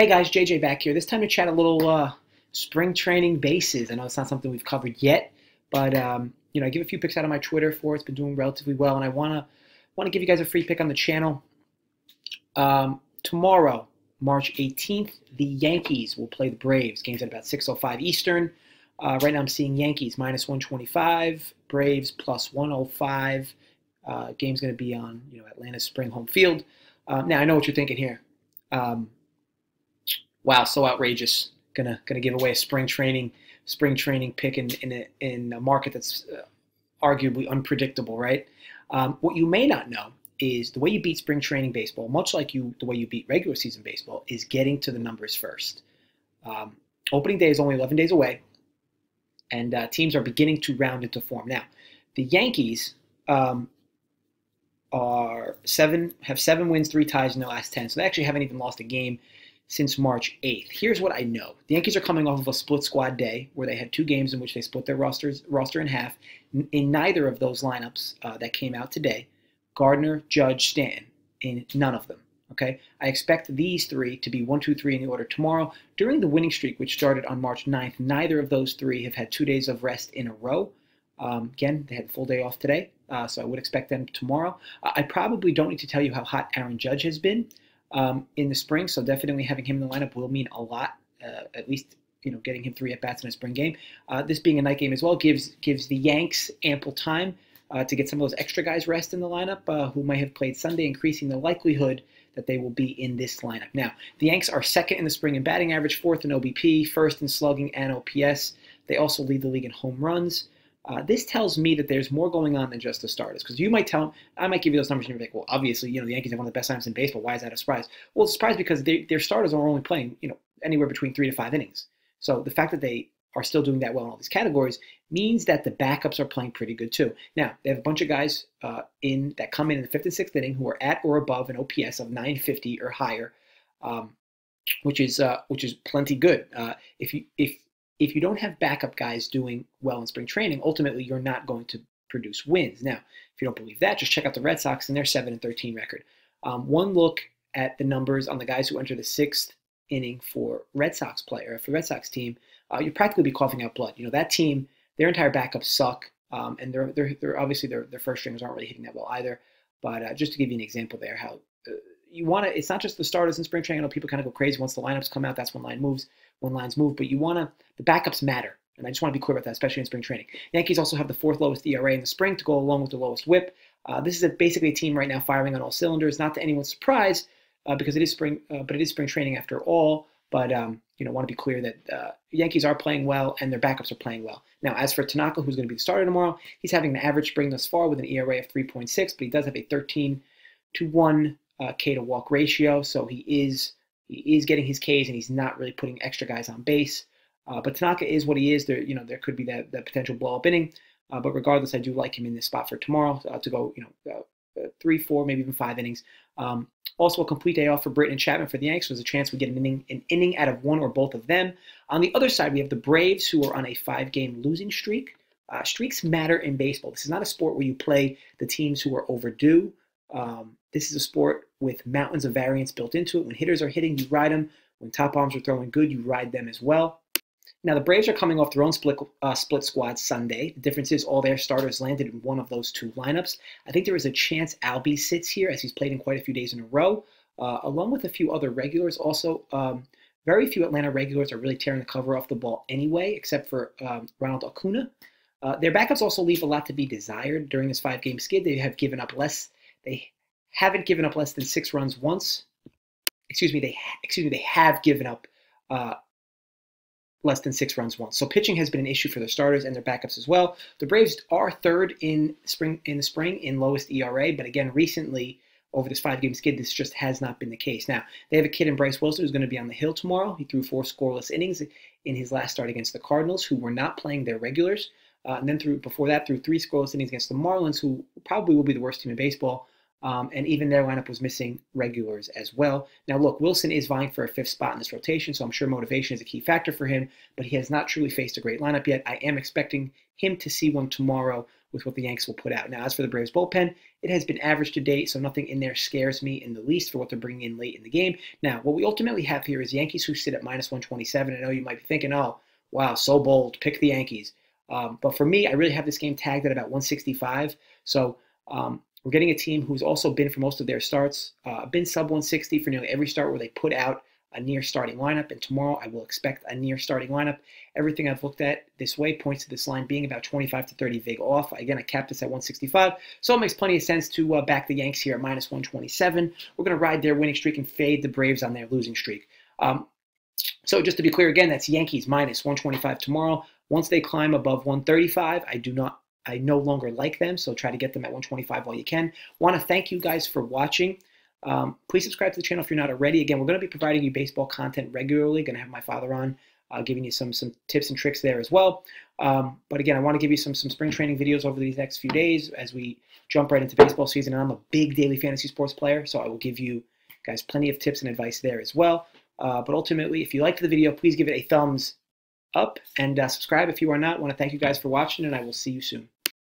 Hey guys, JJ back here. This time to chat a little spring training bases. I know it's not something we've covered yet, but I give a few picks out of my Twitter for it. It's been doing relatively well, and I wanna give you guys a free pick on the channel. Tomorrow, March 18th, the Yankees will play the Braves. Game's at about 6:05 Eastern. Right now, I'm seeing Yankees -125, Braves +105. Game's going to be on Atlanta's spring home field. Now I know what you're thinking here. Wow, so outrageous! Gonna give away a spring training pick in a market that's arguably unpredictable, right? What you may not know is the way you beat spring training baseball, much like the way you beat regular season baseball, is getting to the numbers first. Opening day is only 11 days away, and teams are beginning to round into form. Now, the Yankees have 7 wins, 3 ties in their last 10, so they actually haven't even lost a game since March 8th. Here's what I know. The Yankees are coming off of a split squad day where they had 2 games in which they split their roster in half. In neither of those lineups that came out today, Gardner, Judge, Stanton, in none of them. Okay, I expect these 3 to be 1, 2, 3 in the order tomorrow. During the winning streak, which started on March 9th, neither of those 3 have had 2 days of rest in a row. Again, they had a full day off today, so I would expect them tomorrow. I probably don't need to tell you how hot Aaron Judge has been in the spring, so definitely having him in the lineup will mean a lot. At least getting him 3 at-bats in a spring game. This being a night game as well gives the Yanks ample time to get some of those extra guys rest in the lineup who might have played Sunday, increasing the likelihood that they will be in this lineup. Now, the Yanks are 2nd in the spring in batting average, 4th in OBP, 1st in slugging and OPS. They also lead the league in home runs. This tells me that there's more going on than just the starters. Because I might give you those numbers and you're like, well, obviously, the Yankees have one of the best lineups in baseball. Why is that a surprise? Well, it's a surprise because their starters are only playing, anywhere between 3 to 5 innings. So the fact that they are still doing that well in all these categories means that the backups are playing pretty good too. Now, they have a bunch of guys that come in the 5th and 6th inning who are at or above an OPS of 950 or higher, which is plenty good. If you don't have backup guys doing well in spring training, ultimately you're not going to produce wins. Now, if you don't believe that, just check out the Red Sox and their 7-13 record. One look at the numbers on the guys who enter the 6th inning for Red Sox Red Sox team, you'd practically be coughing out blood. that team, their entire backups suck, and they're obviously their first stringers aren't really hitting that well either. But just to give you an example there, how it's not just the starters in spring training. I know people kind of go crazy once the lineups come out. That's when lines move. But the backups matter, and I just want to be clear about that, especially in spring training. Yankees also have the 4th lowest ERA in the spring to go along with the lowest WHIP. This is basically a team right now firing on all cylinders. Not to anyone's surprise, because it is spring, but it is spring training after all. But want to be clear that the Yankees are playing well and their backups are playing well. Now, as for Tanaka, who's going to be the starter tomorrow, he's having an average spring thus far with an ERA of 3.6, but he does have a 13-to-1 K to walk ratio, so he is getting his Ks and he's not really putting extra guys on base. But Tanaka is what he is. There could be that potential blow up inning, but regardless, I do like him in this spot for tomorrow to go 3, 4, maybe even 5 innings. Also, a complete day off for Britton and Chapman for the Yanks. There's a chance we get an inning out of one or both of them. On the other side, we have the Braves, who are on a 5-game losing streak. Streaks matter in baseball. This is not a sport where you play the teams who are overdue. This is a sport with mountains of variance built into it. When hitters are hitting, you ride them. When top arms are throwing good, you ride them as well. Now, the Braves are coming off their own split squad Sunday. The difference is all their starters landed in one of those 2 lineups. I think there is a chance Albie sits here, as he's played in quite a few days in a row, along with a few other regulars. Also, very few Atlanta regulars are really tearing the cover off the ball anyway, except for Ronald Acuna. Their backups also leave a lot to be desired during this 5-game skid. They haven't given up less than 6 runs once. They have given up less than 6 runs once. So pitching has been an issue for their starters and their backups as well. The Braves are 3rd in the spring in lowest ERA, but again, recently over this 5-game skid, this just has not been the case. Now, they have a kid in Bryce Wilson who's going to be on the hill tomorrow. He threw 4 scoreless innings in his last start against the Cardinals, who were not playing their regulars. And then before that, threw 3 scoreless innings against the Marlins, who probably will be the worst team in baseball. And even their lineup was missing regulars as well. Now, look, Wilson is vying for a 5th spot in this rotation, so I'm sure motivation is a key factor for him, but he has not truly faced a great lineup yet. I am expecting him to see one tomorrow with what the Yanks will put out. Now, as for the Braves bullpen, it has been average to date, so nothing in there scares me in the least for what they're bringing in late in the game. Now, what we ultimately have here is Yankees who sit at -127. I know you might be thinking, oh, wow, so bold, pick the Yankees. But for me, I really have this game tagged at about 165. So we're getting a team who's also been for most of their starts, been sub 160 for nearly every start where they put out a near starting lineup. And tomorrow I will expect a near starting lineup. Everything I've looked at this way points to this line being about 25 to 30 vig off. Again, I capped this at 165. So it makes plenty of sense to back the Yanks here at -127. We're going to ride their winning streak and fade the Braves on their losing streak. So just to be clear again, that's Yankees -125 tomorrow. Once they climb above 135, I no longer like them, so try to get them at 125 while you can. Want to thank you guys for watching. Please subscribe to the channel if you're not already. Again, we're going to be providing you baseball content regularly. Going to have my father on, giving you some tips and tricks there as well. But again, I want to give you some spring training videos over these next few days as we jump right into baseball season. And I'm a big daily fantasy sports player, so I will give you guys plenty of tips and advice there as well. But ultimately, if you liked the video, please give it a thumbs up and subscribe if you are not. I want to thank you guys for watching, and I will see you soon.